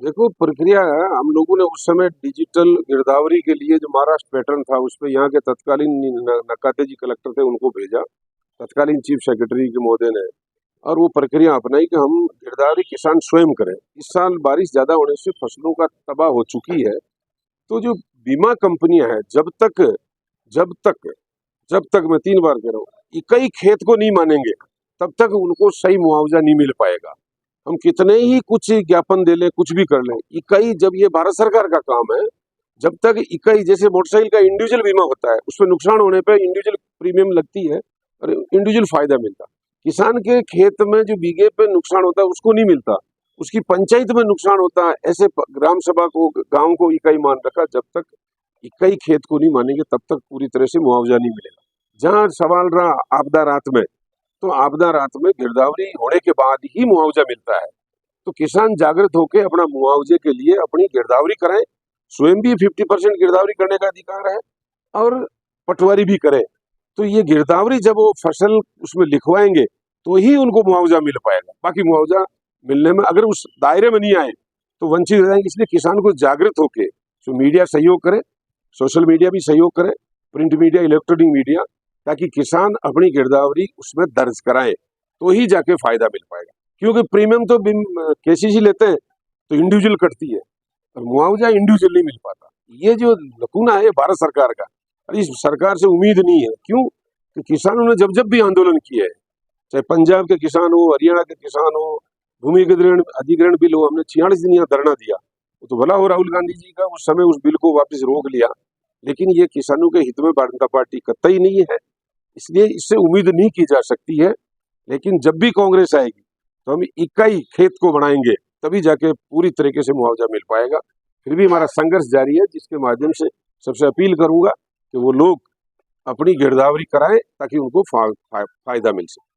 देखो प्रक्रिया है, हम लोगों ने उस समय डिजिटल गिरदावरी के लिए जो महाराष्ट्र पैटर्न था उस पर यहाँ के तत्कालीन नकाते जी कलेक्टर थे उनको भेजा, तत्कालीन चीफ सेक्रेटरी के महोदय ने, और वो प्रक्रिया अपनाई कि हम गिरदावरी किसान स्वयं करें। इस साल बारिश ज्यादा होने से फसलों का तबाह हो चुकी है, तो जो बीमा कंपनियां हैं जब तक जब तक मैं 3 बार कह रहा हूँ, इकाई खेत को नहीं मानेंगे तब तक उनको सही मुआवजा नहीं मिल पाएगा। हम कितने ही कुछ ज्ञापन दे लें, कुछ भी कर लें, इकाई जब ये भारत सरकार का काम है, जब तक इकाई जैसे मोटरसाइकिल का इंडिविजुअल बीमा होता है, उसमें नुकसान होने पे इंडिविजुअल प्रीमियम लगती है और इंडिविजुअल फायदा मिलता। किसान के खेत में जो बीघे पे नुकसान होता है उसको नहीं मिलता, उसकी पंचायत में नुकसान होता है। ऐसे ग्राम सभा को, गांव को इकाई मान रखा, जब तक इकाई खेत को नहीं मानेंगे तब तक पूरी तरह से मुआवजा नहीं मिलेगा। जहां सवाल रहा आपदा रात में, तो आपदा रात में गिरदावरी होने के बाद ही मुआवजा मिलता है। तो किसान जागृत होकर अपना मुआवजे के लिए अपनी गिरदावरी कराएं, स्वयं भी 50% गिरदावरी करने का अधिकार है और पटवारी भी करें। तो ये गिरदावरी जब वो फसल उसमें लिखवाएंगे तो ही उनको मुआवजा मिल पाएगा। बाकी मुआवजा मिलने में अगर उस दायरे में नहीं आए तो वंचित रह जाएंगे। इसलिए किसान को जागृत होकर जो मीडिया सहयोग करे, सोशल मीडिया भी सहयोग करे, प्रिंट मीडिया, इलेक्ट्रॉनिक मीडिया, ताकि किसान अपनी गिरदावरी उसमें दर्ज कराए तो ही जाके फायदा मिल पाएगा। क्योंकि प्रीमियम तो केसीसी लेते हैं तो इंडिविजुअल कटती है और मुआवजा इंडिविजुअल नहीं मिल पाता। ये जो लकूना है भारत सरकार का, और इस सरकार से उम्मीद नहीं है। क्यों कि किसानों ने जब जब भी आंदोलन किए हैं, चाहे पंजाब के किसान हो, हरियाणा के किसान हो, भूमि अधिग्रहण बिल हो, हमने 46 दिन यहाँ धरना दिया। वो तो भला हो राहुल गांधी जी का उस समय उस बिल को वापस रोक लिया, लेकिन ये किसानों के हित में जनता पार्टी कतई नहीं है, इसलिए इससे उम्मीद नहीं की जा सकती है। लेकिन जब भी कांग्रेस आएगी तो हम इकाई खेत को बढ़ाएंगे, तभी जाके पूरी तरीके से मुआवजा मिल पाएगा। फिर भी हमारा संघर्ष जारी है, जिसके माध्यम से सबसे अपील करूंगा कि वो लोग अपनी गिरदावरी कराएं ताकि उनको फायदा मिल सके।